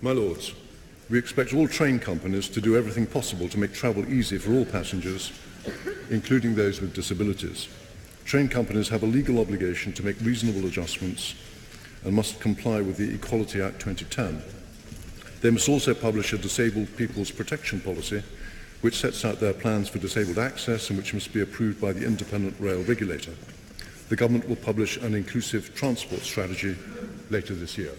My Lords, we expect all train companies to do everything possible to make travel easy for all passengers, including those with disabilities. Train companies have a legal obligation to make reasonable adjustments and must comply with the Equality Act 2010. They must also publish a disabled people's protection policy, which sets out their plans for disabled access and which must be approved by the independent rail regulator. The government will publish an inclusive transport strategy later this year.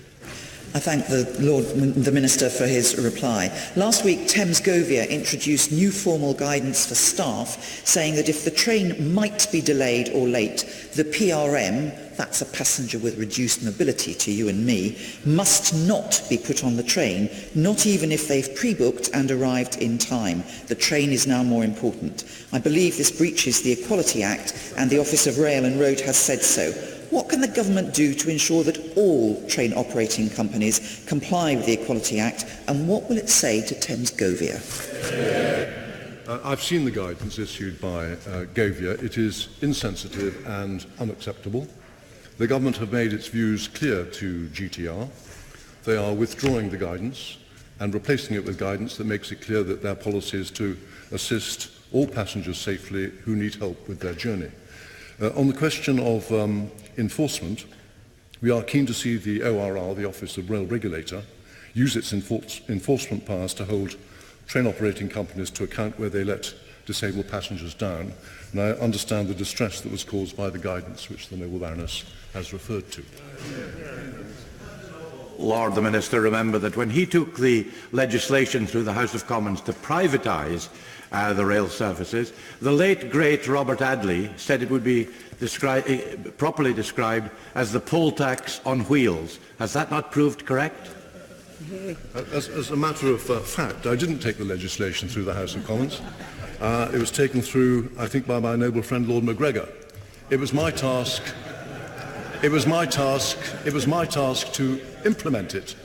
I thank the Minister for his reply. Last week, Thames Govia introduced new formal guidance for staff saying that if the train might be delayed or late, the PRM, that's a passenger with reduced mobility to you and me, must not be put on the train, not even if they've pre-booked and arrived in time. The train is now more important. I believe this breaches the Equality Act, and the Office of Rail and Road has said so. What can the government do to ensure that all train operating companies comply with the Equality Act, and what will it say to Thames Govia? I've seen the guidance issued by Govia. It is insensitive and unacceptable. The government have made its views clear to GTR. They are withdrawing the guidance and replacing it with guidance that makes it clear that their policy is to assist all passengers safely who need help with their journey. On the question of enforcement, we are keen to see the ORR, the Office of Rail Regulator, use its enforcement powers to hold train operating companies to account where they let disabled passengers down. And I understand the distress that was caused by the guidance which the Noble Baroness has referred to. Lord the Minister, remember that when he took the legislation through the House of Commons to privatise the rail services, the late great Robert Adley said it would be properly described as the poll tax on wheels. Has that not proved correct? As a matter of fact, I didn't take the legislation through the House of Commons. It was taken through, I think, by my noble friend Lord MacGregor. It was my task to implement it.